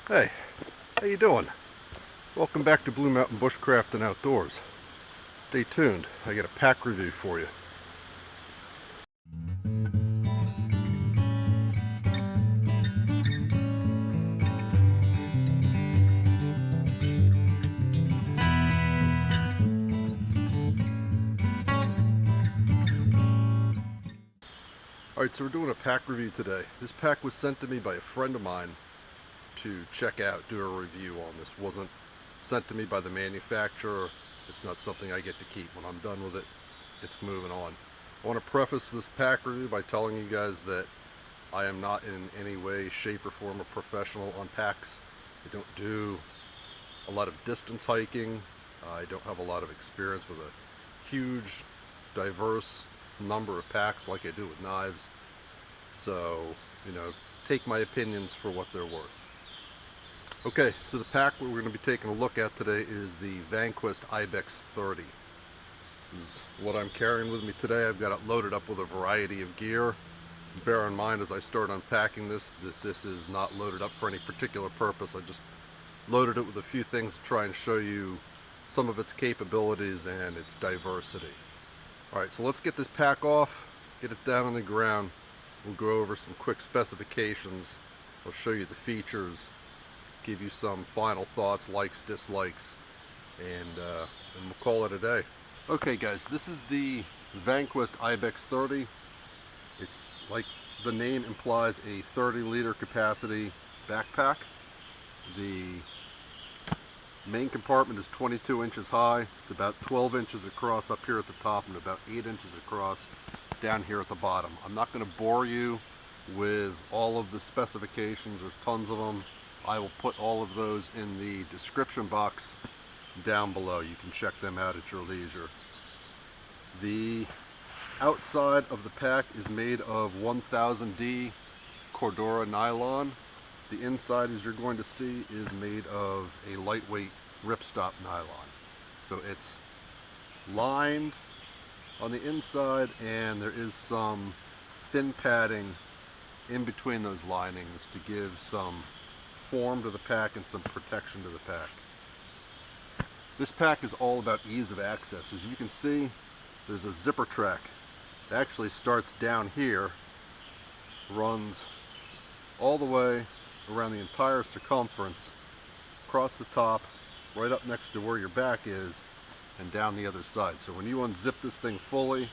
Hey, how you doing? Welcome back to Blue Mountain Bushcraft and Outdoors. Stay tuned, I got a pack review for you. Alright, so we're doing a pack review today. This pack was sent to me by a friend of mine to check out, do a review on. This wasn't sent to me by the manufacturer. It's not something I get to keep. When I'm done with it, it's moving on. I want to preface this pack review by telling you guys that I am not in any way, shape, or form a professional on packs. I don't do a lot of distance hiking. I don't have a lot of experience with a huge, diverse number of packs like I do with knives. So, take my opinions for what they're worth. Okay, so the pack we're going to be taking a look at today is the Vanquest Ibex 30. This is what I'm carrying with me today. I've got it loaded up with a variety of gear. Bear in mind as I start unpacking this that this is not loaded up for any particular purpose. I just loaded it with a few things to try and show you some of its capabilities and its diversity. Alright, so let's get this pack off, get it down on the ground. We'll go over some quick specifications. I'll show you the features, give you some final thoughts, likes, dislikes, and we'll call it a day. Okay guys, this is the Vanquest Ibex 30. It's like the name implies, a 30-liter capacity backpack. The main compartment is 22 inches high. It's about 12 inches across up here at the top and about 8 inches across down here at the bottom. I'm not going to bore you with all of the specifications. There's tons of them. I will put all of those in the description box down below. You can check them out at your leisure. The outside of the pack is made of 1000D Cordura nylon. The inside, as you're going to see, is made of a lightweight ripstop nylon. So it's lined on the inside, and there is some thin padding in between those linings to give some form to the pack and some protection to the pack. This pack is all about ease of access. As you can see, there's a zipper track. It actually starts down here, runs all the way around the entire circumference, across the top, right up next to where your back is, and down the other side. So when you unzip this thing fully,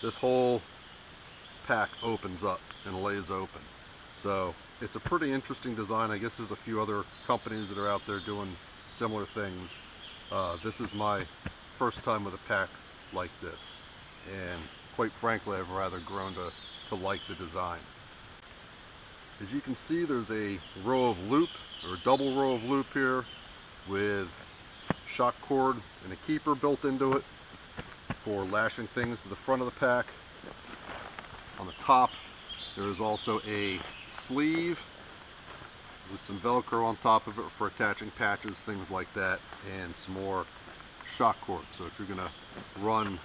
this whole pack opens up and lays open. So it's a pretty interesting design. I guess there's a few other companies that are out there doing similar things. This is my first time with a pack like this, and quite frankly I've rather grown to like the design. As you can see, there's a row of loop, or a double row of loop here, with shock cord and a keeper built into it for lashing things to the front of the pack. On the top there is also a sleeve with some Velcro on top of it for attaching patches, things like that, and some more shock cord. So if you're going to run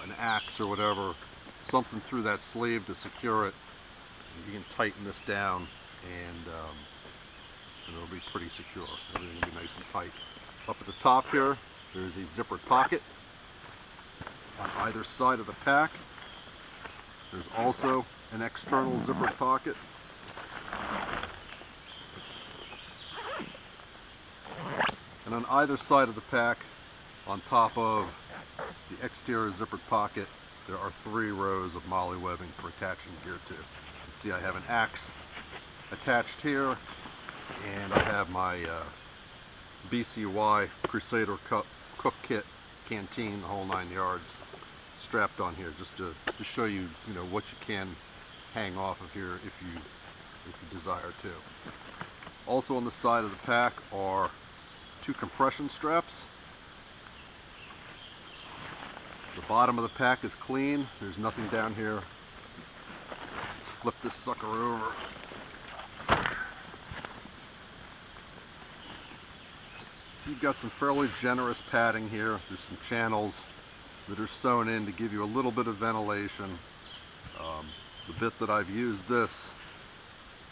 an axe or whatever, something through that sleeve to secure it, you can tighten this down, and it'll be pretty secure. Everything will be nice and tight. Up at the top here, there's a zippered pocket on either side of the pack. There's also an external zippered pocket. And on either side of the pack, on top of the exterior zippered pocket, there are 3 rows of molly webbing for attaching gear to. You can see I have an axe attached here, and I have my BCY Crusader cook kit, canteen, the whole 9 yards, strapped on here, just to show you, what you can hang off of here if you desire to. Also on the side of the pack are 2 compression straps. The bottom of the pack is clean. There's nothing down here. Let's flip this sucker over. So you've got some fairly generous padding here. There's some channels that are sewn in to give you a little bit of ventilation. The bit that I've used this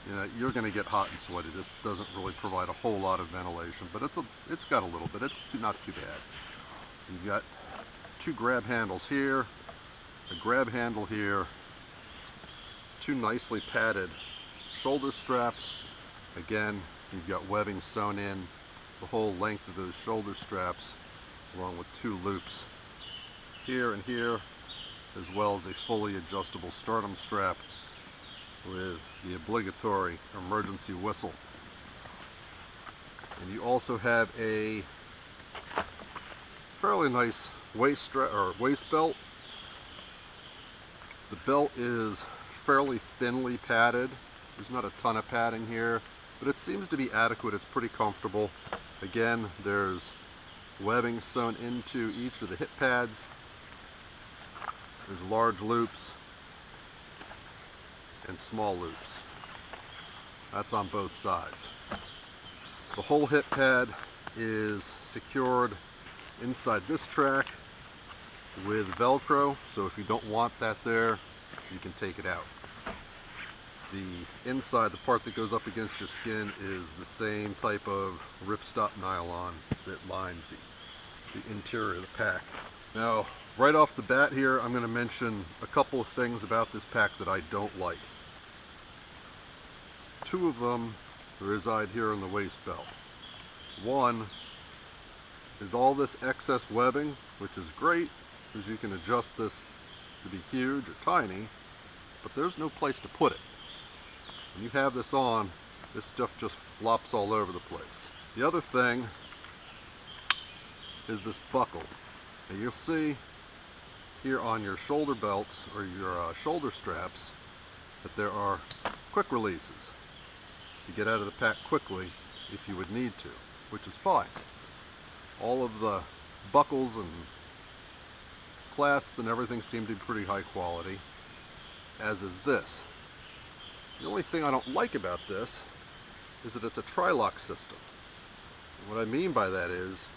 you know, you're going to get hot and sweaty. This doesn't really provide a whole lot of ventilation, but it's got a little bit. It's not too bad. You've got two grab handles here, a grab handle here, two nicely padded shoulder straps. Again, you've got webbing sewn in the whole length of those shoulder straps, along with two loops here and here, as well as a fully adjustable sternum strap with the obligatory emergency whistle. And you also have a fairly nice waist belt. The belt is fairly thinly padded. There's not a ton of padding here, but it seems to be adequate. It's pretty comfortable. Again, there's webbing sewn into each of the hip pads. There's large loops and small loops. That's on both sides. The whole hip pad is secured inside this track with Velcro, so if you don't want that there, you can take it out. The inside, the part that goes up against your skin, is the same type of ripstop nylon that lined the interior of the pack. Now, right off the bat here, I'm going to mention a couple of things about this pack that I don't like. Two of them reside here in the waist belt. One is all this excess webbing, which is great because you can adjust this to be huge or tiny, but there's no place to put it. When you have this on, this stuff just flops all over the place. The other thing is this buckle. Now you'll see here on your shoulder belts or your shoulder straps that there are quick releases to get out of the pack quickly if you would need to, which is fine. All of the buckles and clasps and everything seem to be pretty high quality, as is this. The only thing I don't like about this is that it's a tri-lock system. And what I mean by that is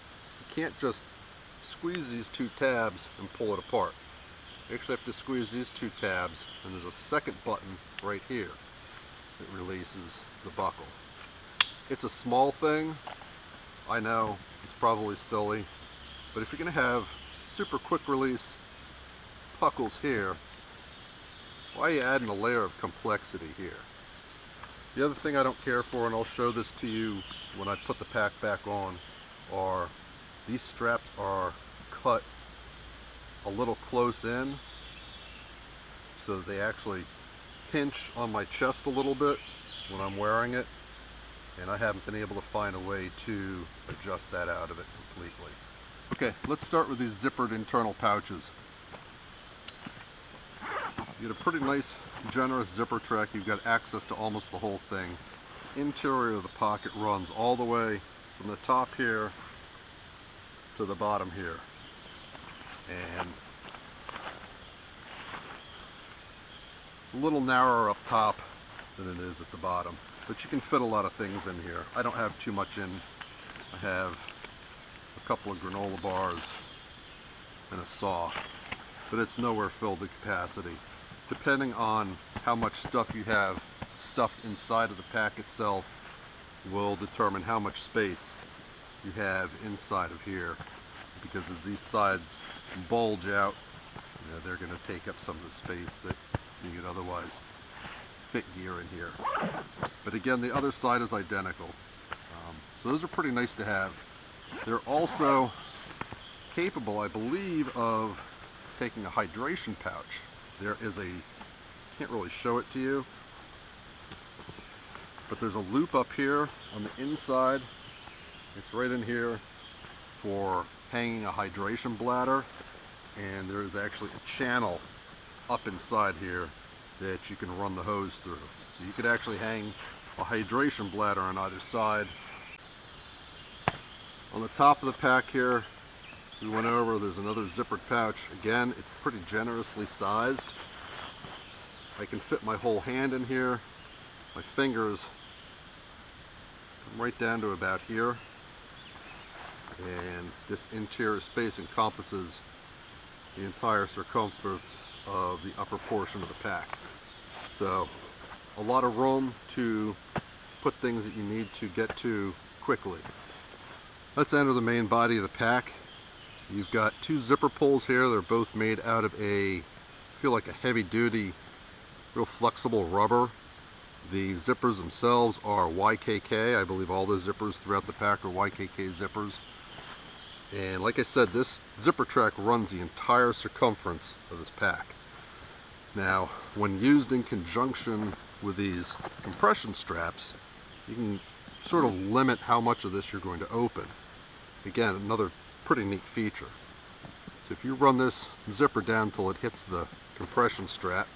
you can't just squeeze these two tabs and pull it apart. You actually have to squeeze these two tabs, and there's a second button right here that releases the buckle. It's a small thing, I know, it's probably silly, but if you're going to have super quick release buckles here, why are you adding a layer of complexity here? The other thing I don't care for, and I'll show this to you when I put the pack back on, are these straps are cut a little close in so that they actually pinch on my chest a little bit when I'm wearing it, and I haven't been able to find a way to adjust that out of it completely. Okay, let's start with these zippered internal pouches. You get a pretty nice, generous zipper track. You've got access to almost the whole thing. The interior of the pocket runs all the way from the top here to the bottom here. And it's a little narrower up top than it is at the bottom, but you can fit a lot of things in here. I don't have too much in. I have a couple of granola bars and a saw, but it's nowhere filled to capacity. Depending on how much stuff you have stuffed inside of the pack itself will determine how much space you have inside of here, because as these sides bulge out, you know, they're going to take up some of the space that you could otherwise fit gear in here. But again, the other side is identical. So those are pretty nice to have. They're also capable, I believe, of taking a hydration pouch. There is a, can't really show it to you, but there's a loop up here on the inside. It's right in here for hanging a hydration bladder, and there is actually a channel up inside here that you can run the hose through. So you could actually hang a hydration bladder on either side. On the top of the pack here, we went over, there's another zippered pouch. Again, it's pretty generously sized. I can fit my whole hand in here. My fingers come right down to about here. And this interior space encompasses the entire circumference of the upper portion of the pack. So a lot of room to put things that you need to get to quickly. Let's enter the main body of the pack. You've got two zipper pulls here. They're both made out of I feel like a heavy duty, real flexible rubber. The zippers themselves are YKK. I believe all the zippers throughout the pack are YKK zippers. And like I said, this zipper track runs the entire circumference of this pack. Now, when used in conjunction with these compression straps, you can sort of limit how much of this you're going to open. Again, another pretty neat feature. So if you run this zipper down till it hits the compression strap,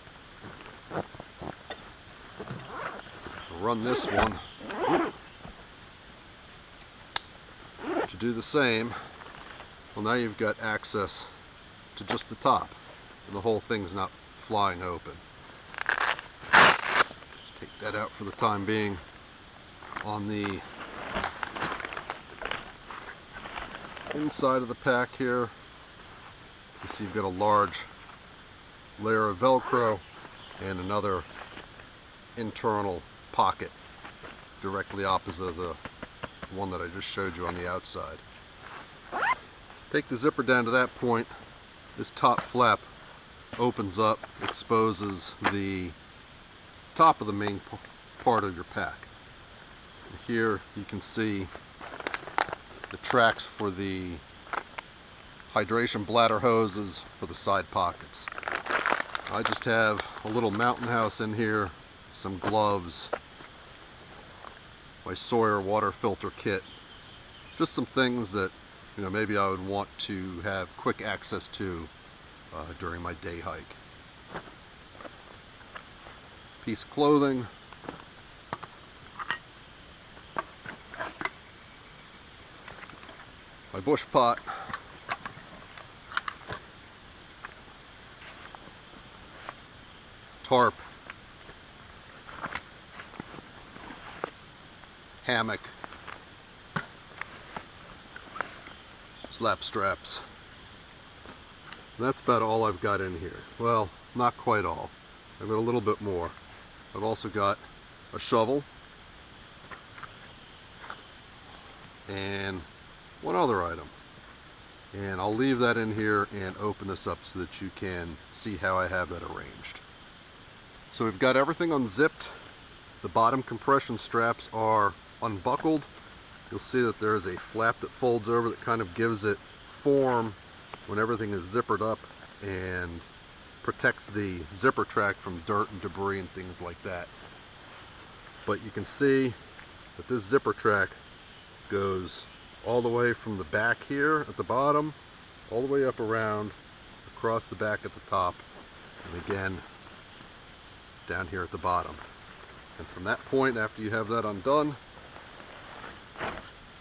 run this one to do the same, well, now you've got access to just the top and the whole thing's not flying open. Just take that out for the time being. On the inside of the pack here, you see you've got a large layer of Velcro and another internal pocket directly opposite of the one that I just showed you on the outside. Take the zipper down to that point. This top flap opens up, exposes the top of the main part of your pack. And here you can see the tracks for the hydration bladder hoses for the side pockets. I just have a little mountain house in here, some gloves, my Sawyer water filter kit, just some things that maybe I would want to have quick access to during my day hike. Piece of clothing, my bush pot, tarp, hammock, slap straps. And that's about all I've got in here. Well, not quite all. I've got a little bit more. I've also got a shovel and one other item. And I'll leave that in here and open this up so that you can see how I have that arranged. So we've got everything unzipped. The bottom compression straps are unbuckled. You'll see that there is a flap that folds over that kind of gives it form when everything is zippered up and protects the zipper track from dirt and debris and things like that. But you can see that this zipper track goes all the way from the back here at the bottom, all the way up around, across the back at the top, and again down here at the bottom. And from that point, after you have that undone,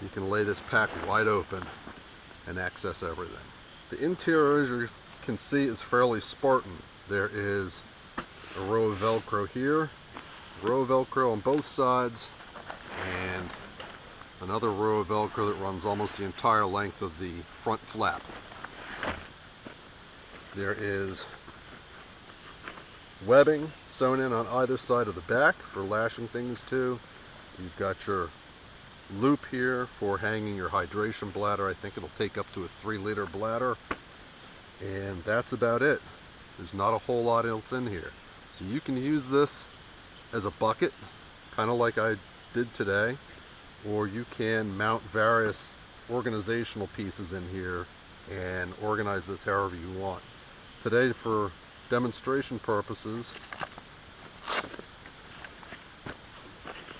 you can lay this pack wide open and access everything. The interior, as you can see, is fairly Spartan. There is a row of Velcro here, a row of Velcro on both sides, and another row of Velcro that runs almost the entire length of the front flap. There is webbing sewn in on either side of the back for lashing things to. You've got your loop here for hanging your hydration bladder. I think it'll take up to a 3-liter bladder. And that's about it. There's not a whole lot else in here. So you can use this as a bucket, kind of like I did today, or you can mount various organizational pieces in here and organize this however you want. Today, for demonstration purposes,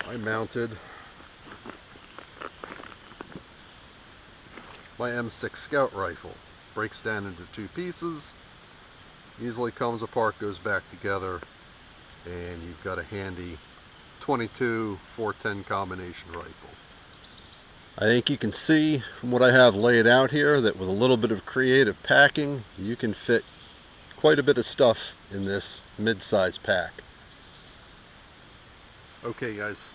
I mounted my M6 Scout rifle. Breaks down into 2 pieces, easily comes apart, goes back together, and you've got a handy 22 .410 combination rifle. I think you can see from what I have laid out here that with a little bit of creative packing, you can fit quite a bit of stuff in this mid-size pack. Okay guys,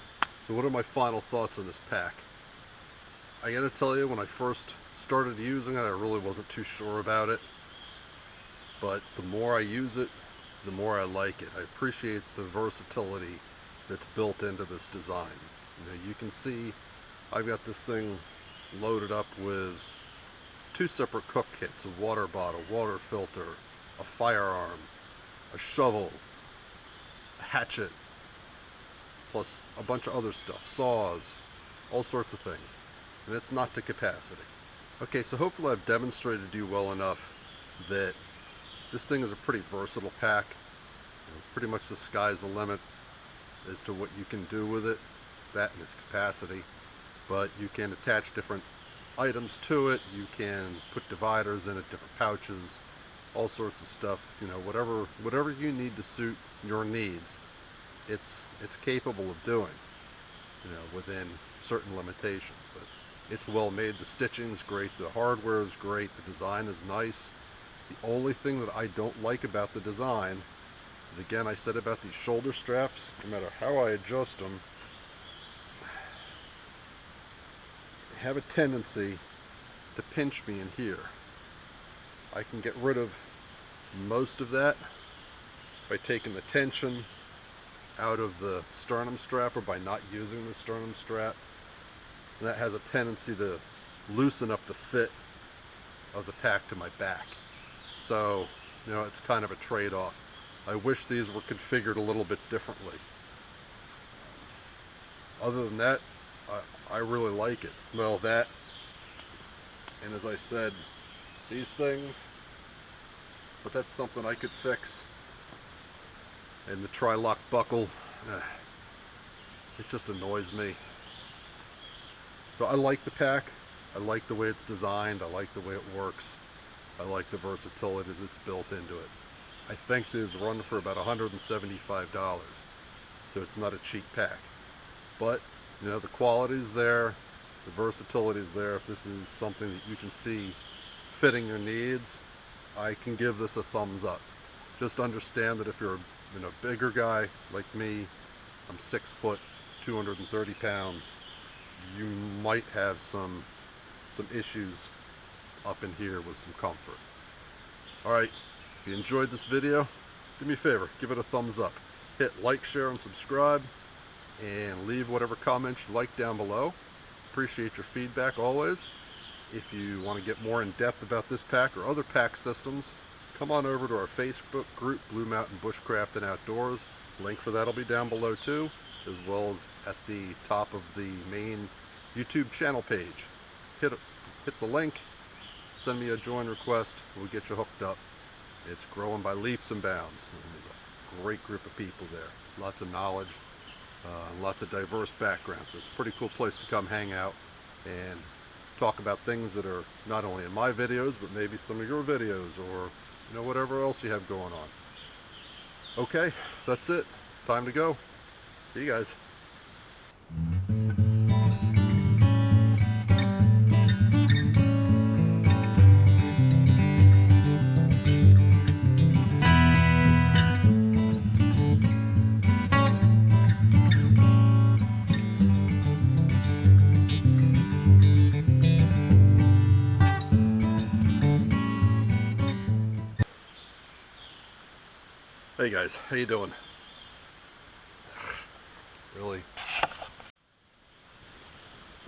so what are my final thoughts on this pack? I gotta tell you, when I first started using it, I really wasn't too sure about it, but the more I use it, the more I like it. I appreciate the versatility that's built into this design. You can see I've got this thing loaded up with 2 separate cook kits, a water bottle, water filter, a firearm, a shovel, a hatchet, plus a bunch of other stuff, saws, all sorts of things. And it's not to capacity. Okay, so hopefully I've demonstrated to you well enough that this thing is a pretty versatile pack. Pretty much the sky's the limit as to what you can do with it, that and its capacity. But you can attach different items to it, you can put dividers in it, different pouches, all sorts of stuff, whatever you need to suit your needs, it's capable of doing, within certain limitations. But it's well made, the stitching's great, the hardware is great, the design is nice. The only thing that I don't like about the design is, again, I said about these shoulder straps, no matter how I adjust them, they have a tendency to pinch me in here. I can get rid of most of that by taking the tension out of the sternum strap or by not using the sternum strap. And that has a tendency to loosen up the fit of the pack to my back. So, it's kind of a trade-off. I wish these were configured a little bit differently. Other than that, I really like it. Well, that, and as I said, these things, but that's something I could fix. And the tri-lock buckle, it just annoys me. So I like the pack, I like the way it's designed, I like the way it works, I like the versatility that's built into it. I think these run for about $175, so it's not a cheap pack. But, the quality's there, the versatility's there. If this is something that you can see fitting your needs, I can give this a thumbs up. Just understand that if you're a bigger guy like me, I'm 6 foot, 230 pounds, you might have some issues up in here with some comfort. Alright, if you enjoyed this video, do me a favor, give it a thumbs up. Hit like, share, and subscribe, and leave whatever comments you like down below. Appreciate your feedback always. If you want to get more in depth about this pack or other pack systems, come on over to our Facebook group, Blue Mountain Bushcraft and Outdoors. Link for that will be down below too, as well as at the top of the main YouTube channel page. Hit the link, send me a join request, we'll get you hooked up. It's growing by leaps and bounds. And there's a great group of people there, lots of knowledge, lots of diverse backgrounds. So it's a pretty cool place to come hang out and talk about things that are not only in my videos, but maybe some of your videos, or whatever else you have going on. Okay, that's it. Time to go. See you guys. Hey guys, how you doing? Really?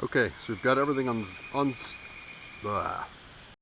Okay, so we've got everything